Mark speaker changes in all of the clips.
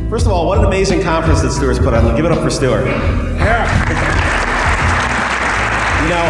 Speaker 1: First of all, what an amazing conference that Stuart's put on. Give it up for Stuart.
Speaker 2: Yeah.
Speaker 1: You know,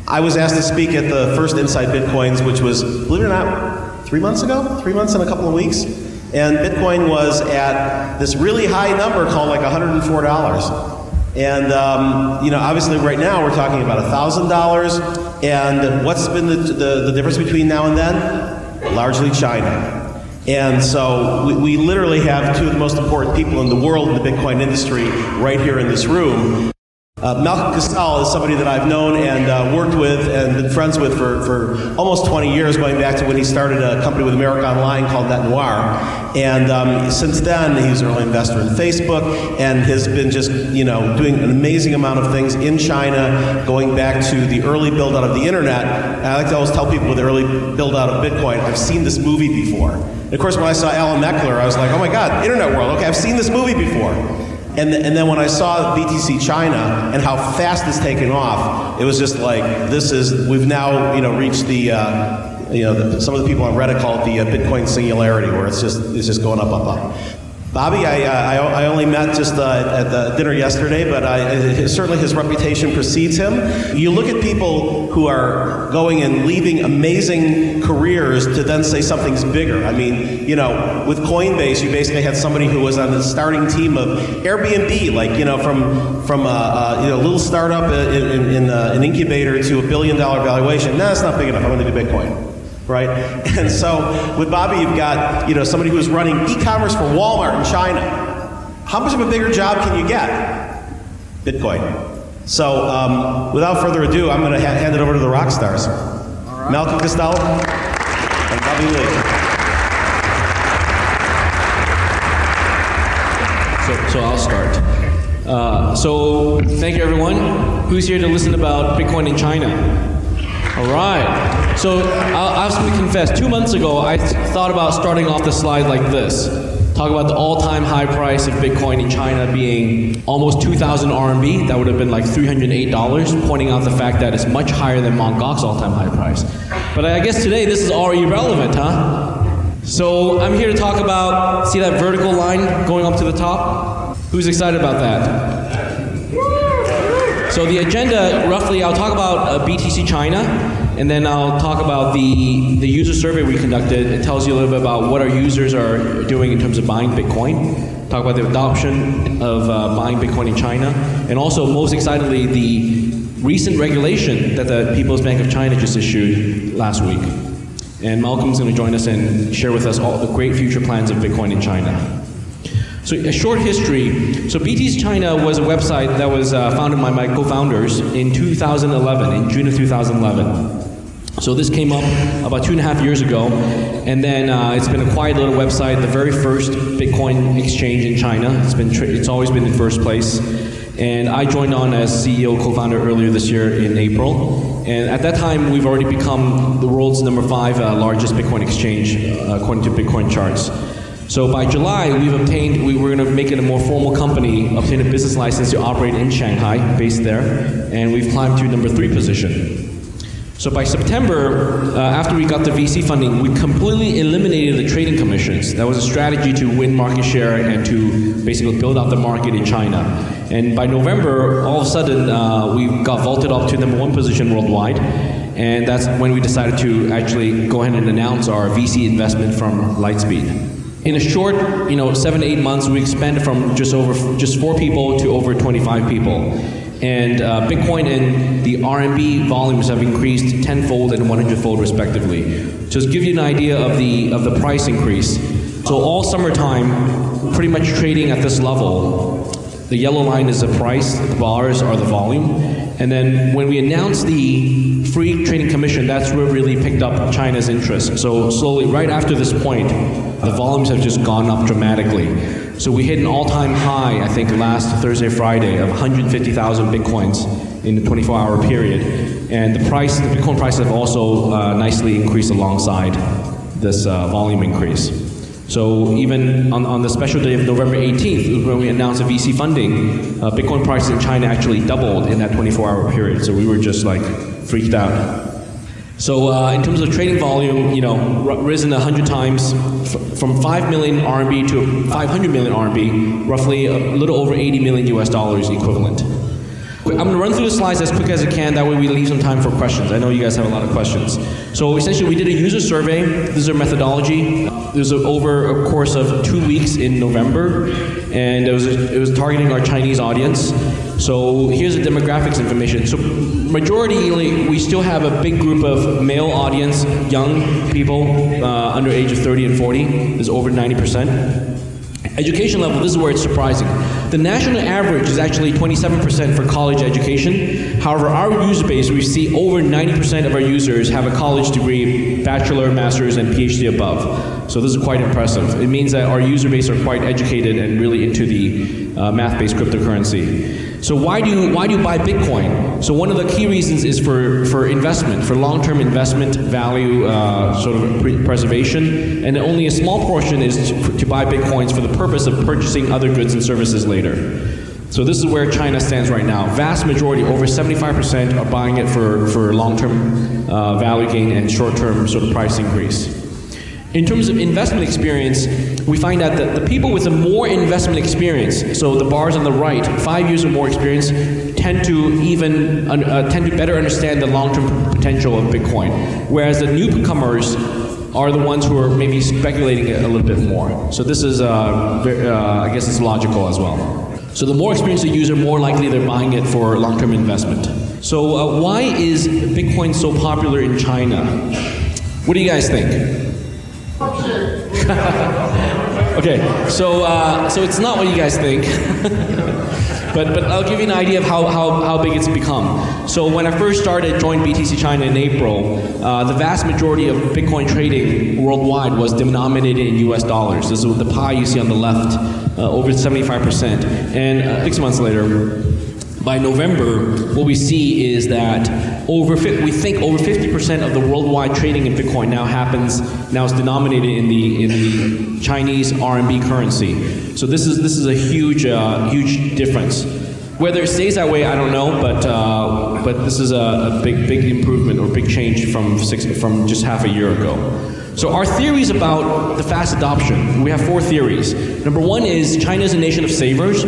Speaker 1: I was asked to speak at the first Inside Bitcoins, which was, believe it or not, 3 months ago? 3 months and a couple of weeks. And Bitcoin was at this really high number called like $104. And, you know, obviously right now we're talking about $1,000. And what's been the difference between now and then? Largely China. And so we literally have two of the most important people in the world in the Bitcoin industry right here in this room. Malcolm CasSelle is somebody that I've known and worked with and been friends with for almost 20 years, going back to when he started a company with America Online called Net Noir. And since then, he's an early investor in Facebook and has been just, you know, doing an amazing amount of things in China, going back to the early build-out of the internet. And I like to always tell people with the early build-out of Bitcoin, I've seen this movie before. And of course, when I saw Alan Meckler, I was like, oh my God, internet world, okay, I've seen this movie before. And then when I saw BTC China and how fast it's taken off, it was just like, we've now, you know, reached the, some of the people on Reddit call it the Bitcoin singularity, where it's just going up, up, up. Bobby, I only met just at the dinner yesterday, but certainly his reputation precedes him. You look at people who are going and leaving amazing careers to then say something's bigger. I mean, you know, with Coinbase, you basically had somebody who was on the starting team of Airbnb, like, you know, from a little startup in an incubator to $1 billion valuation. No, that's not big enough. I'm going to do Bitcoin. Right? And so with Bobby, you've got, you know, somebody who's running e-commerce for Walmart in China. How much of a bigger job can you get? Bitcoin. So without further ado, I'm going to hand it over to the rock stars. All right. Malcolm CasSelle and Bobby Lee.
Speaker 3: So I'll start. So thank you, everyone. Who's here to listen about Bitcoin in China? All right. So I'll have to confess, 2 months ago, I thought about starting off the slide like this. Talk about the all-time high price of Bitcoin in China being almost 2,000 RMB. That would have been like $308, pointing out the fact that it's much higher than Mt. Gox's all-time high price. But I guess today this is all irrelevant, huh? So I'm here to talk about, see that vertical line going up to the top? Who's excited about that? So the agenda, roughly, I'll talk about BTC China, and then I'll talk about the user survey we conducted. It tells you a little bit about what our users are doing in terms of buying Bitcoin. Talk about the adoption of buying Bitcoin in China, and also, most excitedly, the recent regulation that the People's Bank of China just issued last week. And Malcolm's going to join us and share with us all the great future plans of Bitcoin in China. So a short history. So BTC China was a website that was founded by my co-founders in 2011, in June of 2011. So this came up about 2.5 years ago, and then it's been a quiet little website, the very first Bitcoin exchange in China. It's always been in first place. And I joined on as CEO, co-founder earlier this year in April. And at that time, we've already become the world's #5 largest Bitcoin exchange, according to Bitcoin charts. So by July, we were going to make it a more formal company, obtain a business license to operate in Shanghai, based there, and we've climbed to #3 position. So by September, after we got the VC funding, we completely eliminated the trading commissions. That was a strategy to win market share and to basically build out the market in China. And by November, all of a sudden, we got vaulted up to #1 position worldwide. And that's when we decided to actually go ahead and announce our VC investment from Lightspeed. In a short, 7 to 8 months, we expanded from just 4 people to over 25 people. And Bitcoin and the RMB volumes have increased 10-fold and 100-fold respectively. Just to give you an idea of the price increase. So all summertime, pretty much trading at this level. The yellow line is the price, the bars are the volume. And then when we announced the free trading commission, that's where it really picked up China's interest. So slowly, right after this point, the volumes have just gone up dramatically. So we hit an all-time high, I think, last Thursday, Friday, of 150,000 Bitcoins in the 24-hour period. And the Bitcoin prices have also nicely increased alongside this volume increase. So even on the special day of November 18th, when we announced the VC funding, Bitcoin prices in China actually doubled in that 24-hour period. So we were just like freaked out. So in terms of trading volume, risen 100 times from 5 million RMB to 500 million RMB, roughly a little over 80 million US dollars equivalent. I'm going to run through the slides as quick as I can, that way we leave some time for questions. I know you guys have a lot of questions. So essentially we did a user survey. This is our methodology. It was over a course of 2 weeks in November, and it was targeting our Chinese audience. So here's the demographics information. So majority, we still have a big group of male audience, young people under age of 30 and 40. There's over 90%. Education level, this is where it's surprising. The national average is actually 27% for college education. However, our user base, we see over 90% of our users have a college degree, bachelor, master's, and PhD above. So this is quite impressive. It means that our user base are quite educated and really into the math-based cryptocurrency. So why do you buy Bitcoin? So one of the key reasons is for investment, for long-term investment value sort of preservation, and only a small portion is to buy Bitcoins for the purpose of purchasing other goods and services later. So this is where China stands right now. Vast majority, over 75%, are buying it for long-term value gain and short-term sort of price increase. In terms of investment experience, we find out that the people with the more investment experience, so the bars on the right, 5 years or more experience, tend to better understand the long-term potential of Bitcoin, whereas the newcomers are the ones who are maybe speculating it a little bit more. So this is, I guess it's logical as well. So the more experienced the user, more likely they're buying it for long-term investment. So why is Bitcoin so popular in China? What do you guys think? Okay, so it's not what you guys think, but I'll give you an idea of how big it's become. So when I first joined BTC China in April, the vast majority of Bitcoin trading worldwide was denominated in US dollars. This is the pie you see on the left, over 75%. And 6 months later, by November, what we see is that we think over 50% of the worldwide trading in Bitcoin now is denominated in the Chinese RMB currency. So this is a huge difference. Whether it stays that way, I don't know, but this is a big improvement or big change from just half a year ago. So our theories about the fast adoption, we have 4 theories. Number 1 is China is a nation of savers.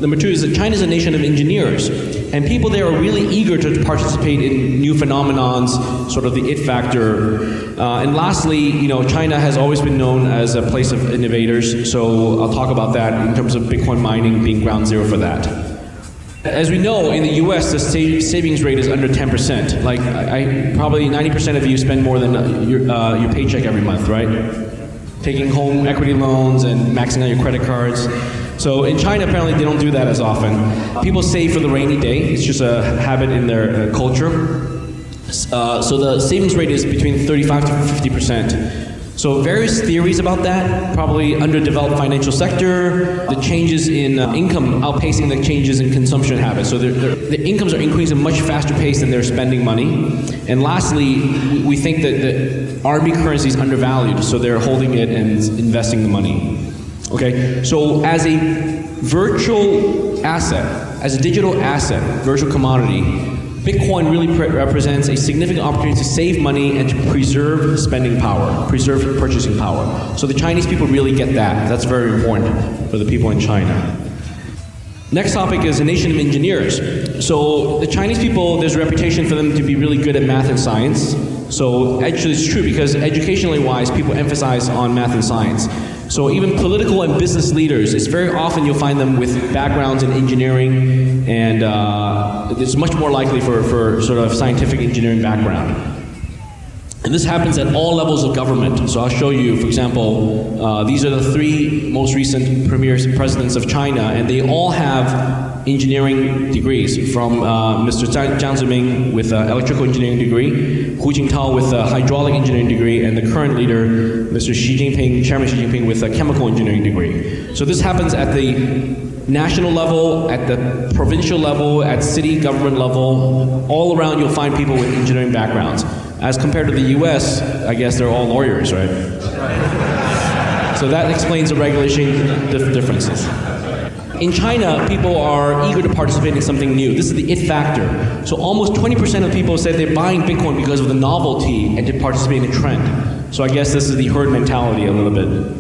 Speaker 3: Number 2 is that China is a nation of engineers, and people there are really eager to participate in new phenomenons, sort of the it factor. And lastly, China has always been known as a place of innovators, so I'll talk about that in terms of Bitcoin mining being ground zero for that. As we know, in the US, the savings rate is under 10%. Like, probably 90% of you spend more than your paycheck every month, right? Taking home equity loans and maxing out your credit cards. So in China, apparently they don't do that as often. People save for the rainy day. It's just a habit in their culture. So the savings rate is between 35 to 50%. So various theories about that, probably underdeveloped financial sector, the changes in income outpacing the changes in consumption habits. So the incomes are increasing at a much faster pace than they're spending money. And lastly, we think that the RMB currency is undervalued, so they're holding it and investing the money. Okay, so as a virtual asset, as a digital asset, virtual commodity, Bitcoin really represents a significant opportunity to save money and to preserve spending power, preserve purchasing power. So the Chinese people really get that. That's very important for the people in China. Next topic is a nation of engineers. So the Chinese people, there's a reputation for them to be really good at math and science. So actually it's true because educationally wise, people emphasize on math and science. So even political and business leaders, it's very often you'll find them with backgrounds in engineering, and it's much more likely for sort of scientific engineering background. And this happens at all levels of government. So I'll show you, for example, these are the 3 most recent premier presidents of China, and they all have engineering degrees, from Mr. Jiang Zemin with an electrical engineering degree, Hu Jintao with a hydraulic engineering degree, and the current leader, Mr. Chairman Xi Jinping, with a chemical engineering degree. So this happens at the national level, at the provincial level, at city government level. All around you'll find people with engineering backgrounds. As compared to the US, I guess they're all lawyers, right? So that explains the regulation differences. in China, people are eager to participate in something new. This is the it factor. So almost 20% of people said they're buying Bitcoin because of the novelty and to participate in a trend. So I guess this is the herd mentality a little bit.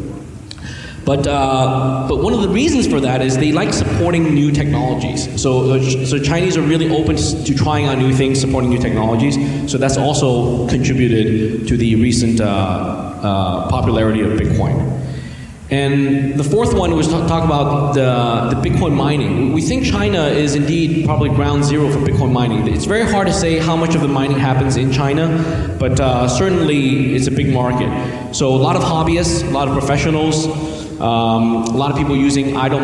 Speaker 3: But one of the reasons for that is they like supporting new technologies. So Chinese are really open to trying out new things, supporting new technologies. So that's also contributed to the recent popularity of Bitcoin. And the fourth one was talk about the Bitcoin mining. We think China is indeed probably ground zero for Bitcoin mining. It's very hard to say how much of the mining happens in China, but certainly it's a big market. So a lot of hobbyists, a lot of professionals, a lot of people using idle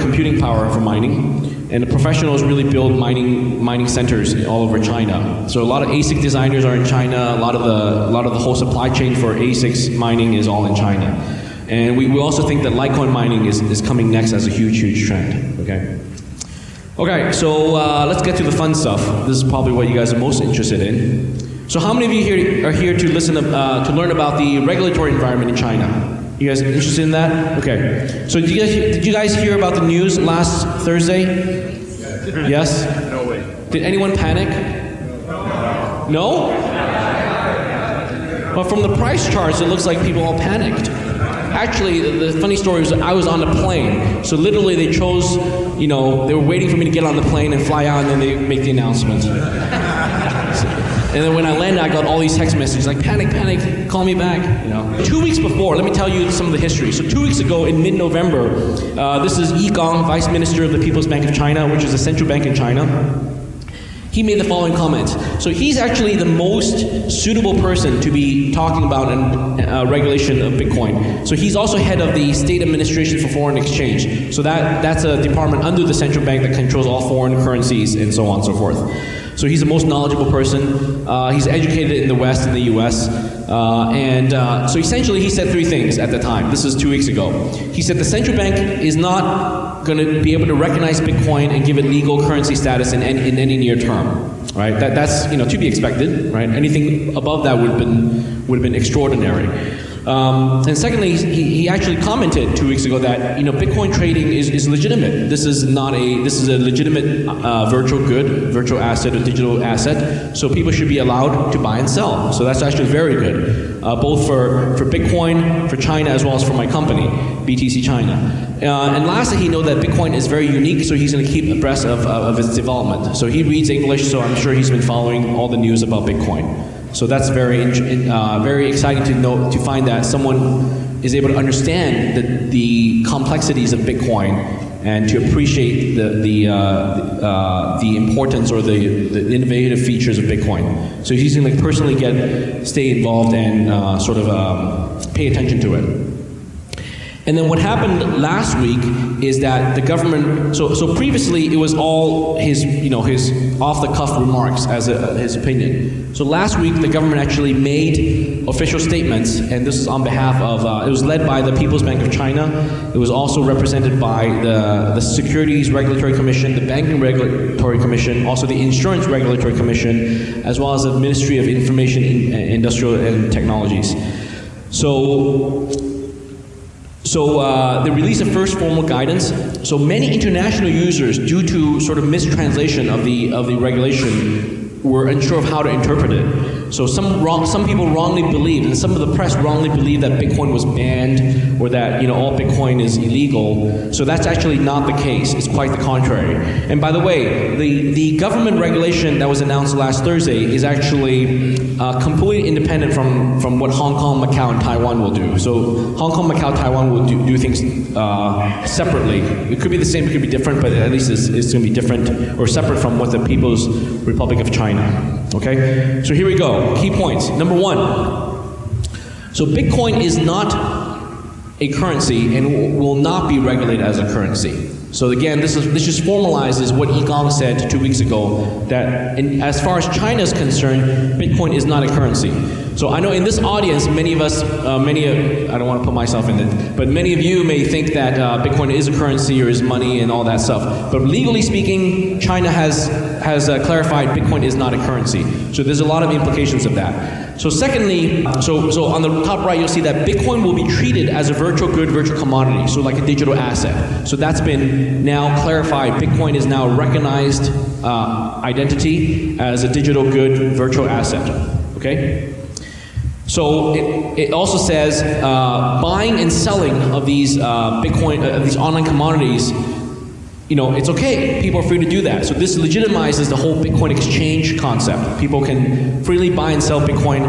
Speaker 3: computing power for mining. And the professionals really build mining centers all over China. So a lot of ASIC designers are in China. A lot of the whole supply chain for ASICs mining is all in China. And we also think that Litecoin mining is coming next as a huge trend. Okay, so let's get to the fun stuff. This is probably what you guys are most interested in. So how many of you here are here to listen to learn about the regulatory environment in China? You guys interested in that? Okay. So did you guys hear about the news last Thursday? Yes?
Speaker 2: No way.
Speaker 3: Did anyone panic? No? But from the price charts, it looks like people all panicked. Actually, the funny story was I was on the plane. So literally they chose, they were waiting for me to get on the plane and fly out, and then they make the announcement. And then when I landed, I got all these text messages like, panic, call me back. 2 weeks before, let me tell you some of the history. So 2 weeks ago in mid-November, this is Yi Gang, Vice Minister of the People's Bank of China, which is a central bank in China. He made the following comments. So he's actually the most suitable person to be talking about regulation of Bitcoin. So he's also head of the State Administration for Foreign Exchange. So that's a department under the central bank that controls all foreign currencies and so on and so forth. So he's the most knowledgeable person. He's educated in the West, in the US. So essentially he said three things at the time. This is 2 weeks ago. He said the central bank is not going to be able to recognize Bitcoin and give it legal currency status in any near term. Right? That's to be expected. Right? Anything above that would have been extraordinary. And secondly, he actually commented 2 weeks ago that Bitcoin trading is legitimate. This is a legitimate virtual good, virtual asset, or digital asset. So people should be allowed to buy and sell. So that's actually very good, both for Bitcoin, for China, as well as for my company, BTC China. And lastly, he knows that Bitcoin is very unique, so he's going to keep abreast of its development. So he reads English, so I'm sure he's been following all the news about Bitcoin. So that's very exciting to find that someone is able to understand the complexities of Bitcoin and to appreciate the importance or the innovative features of Bitcoin. So he's going to personally stay involved and pay attention to it. And then what happened last week is that the government, so previously it was all his off-the-cuff remarks as his opinion. So last week the government actually made official statements, and this is on behalf of, it was led by the People's Bank of China. It was also represented by the Securities Regulatory Commission, the Banking Regulatory Commission, also the Insurance Regulatory Commission, as well as the Ministry of Information, Industrial and Technologies. So they released the first formal guidance. So many international users, due to sort of mistranslation of the regulation, were unsure of how to interpret it. So some people wrongly believed, and some of the press wrongly believed that Bitcoin was banned or that all Bitcoin is illegal. So that's actually not the case. It's quite the contrary. And by the way, the government regulation that was announced last Thursday is actually completely independent from what Hong Kong, Macau, and Taiwan will do. So Hong Kong, Macau, Taiwan will do things separately. It could be the same, it could be different, but at least it's going to be different or separate from what the People's Republic of China. Okay? So here we go. Key points. Number one. So Bitcoin is not a currency and will not be regulated as a currency. So again, this just formalizes what Yi Gang said 2 weeks ago, that as far as China is concerned, Bitcoin is not a currency. So I know in this audience, many of us, I don't want to put myself in it, but many of you may think that Bitcoin is a currency or is money and all that stuff. But legally speaking, China has clarified Bitcoin is not a currency. So there's a lot of implications of that. So secondly, so on the top right, you'll see that Bitcoin will be treated as a virtual good, virtual commodity, so like a digital asset. So that's been now clarified. Bitcoin is now a recognized identity as a digital good, virtual asset. Okay? So it also says buying and selling of these Bitcoin, these online commodities, you know, it's okay. People are free to do that. So this legitimizes the whole Bitcoin exchange concept. People can freely buy and sell Bitcoin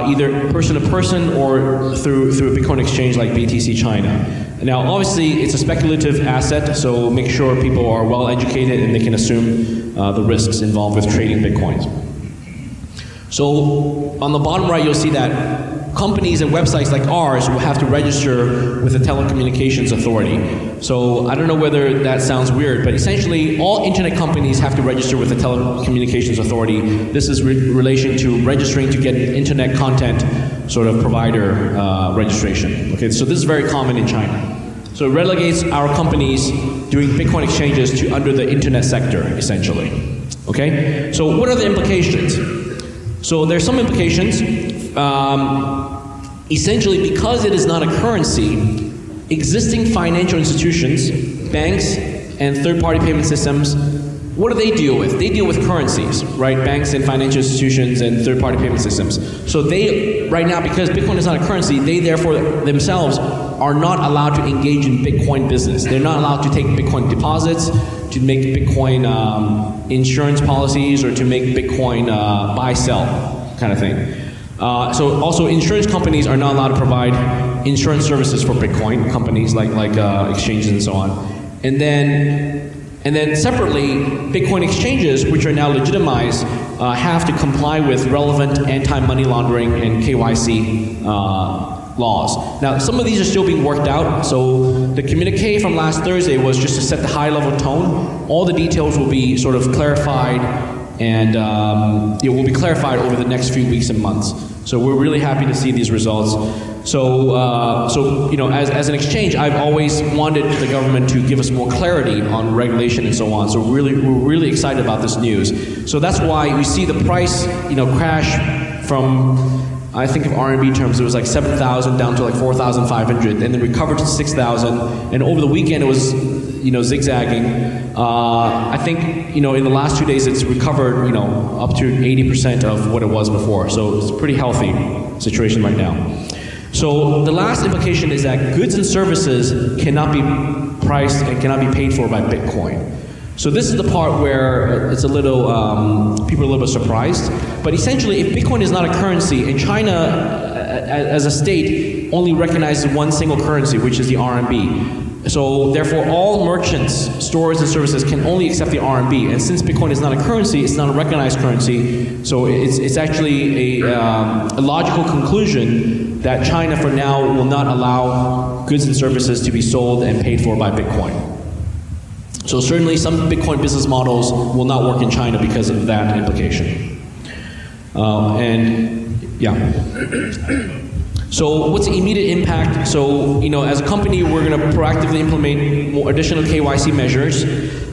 Speaker 3: either person to person or through a Bitcoin exchange like BTC China. Now, obviously, it's a speculative asset, so make sure people are well educated and they can assume the risks involved with trading Bitcoins. So on the bottom right, you'll see that companies and websites like ours will have to register with the Telecommunications Authority. So I don't know whether that sounds weird, but essentially all internet companies have to register with the Telecommunications Authority. This is relation to registering to get internet content sort of provider registration. Okay, so this is very common in China. So it relegates our companies doing Bitcoin exchanges to under the internet sector, essentially. Okay, so what are the implications? So there's some implications. Essentially, because it is not a currency, existing financial institutions, banks, and third-party payment systems, what do they deal with? They deal with currencies, right? Banks and financial institutions and third-party payment systems. So they, right now, because Bitcoin is not a currency, they therefore themselves are not allowed to engage in Bitcoin business. They're not allowed to take Bitcoin deposits, to make Bitcoin insurance policies, or to make Bitcoin buy-sell kind of thing. So also insurance companies are not allowed to provide insurance services for Bitcoin companies like exchanges and so on. And then separately, Bitcoin exchanges, which are now legitimized, have to comply with relevant anti-money laundering and KYC laws. Now, some of these are still being worked out. So the communique from last Thursday was just to set the high-level tone. All the details will be sort of clarified, and it will be clarified over the next few weeks and months. So we're really happy to see these results. So you know, as an exchange, I've always wanted the government to give us more clarity on regulation and so on. So we're really excited about this news. So that's why we see the price, you know, crash from, I think of RMB terms, it was like 7,000 down to like 4,500, and then recovered to 6,000. And over the weekend, it was, you know, zigzagging. I think, you know, in the last 2 days, it's recovered, you know, up to 80% of what it was before. So it's a pretty healthy situation right now. So the last implication is that goods and services cannot be priced and cannot be paid for by Bitcoin. So this is the part where it's a little, people are a little bit surprised. But essentially, if Bitcoin is not a currency, and China, as a state, only recognizes one single currency, which is the RMB. So therefore, all merchants, stores, and services can only accept the RMB. And since Bitcoin is not a currency, it's not a recognized currency. So it's actually a logical conclusion that China, for now, will not allow goods and services to be sold and paid for by Bitcoin. So certainly some Bitcoin business models will not work in China because of that implication. And yeah. So what's the immediate impact? So, you know, as a company, we're going to proactively implement more additional KYC measures.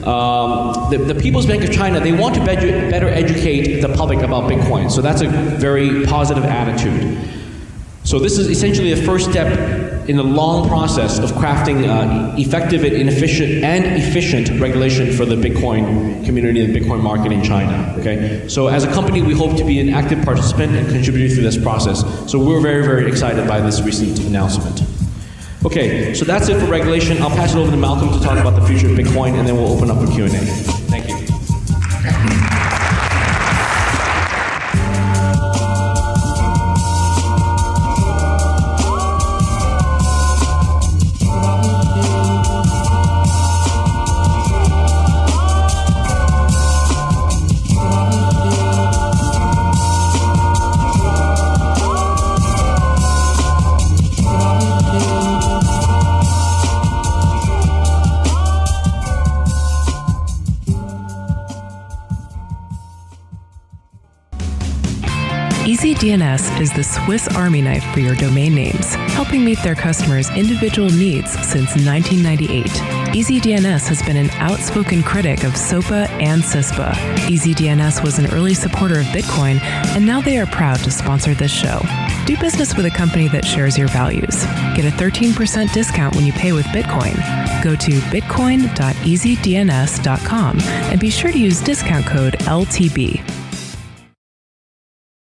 Speaker 3: The People's Bank of China, they want to better educate the public about Bitcoin. So that's a very positive attitude. So this is essentially the first step in a long process of crafting effective and efficient regulation for the Bitcoin community and the Bitcoin market in China. Okay, so as a company, we hope to be an active participant and contributor through this process. So we're very, very excited by this recent announcement. Okay, so that's it for regulation. I'll pass it over to Malcolm to talk about the future of Bitcoin, and then we'll open up for Q&A. Thank you.
Speaker 2: EasyDNS is the Swiss Army knife for your domain names, helping meet their customers' individual needs since 1998. EasyDNS has been an outspoken critic of SOPA and CISPA. EasyDNS was an early supporter of Bitcoin, and now they are proud to sponsor this show. Do business with a company that shares your values. Get a 13% discount when you pay with Bitcoin. Go to bitcoin.easydns.com and be sure to use discount code LTB.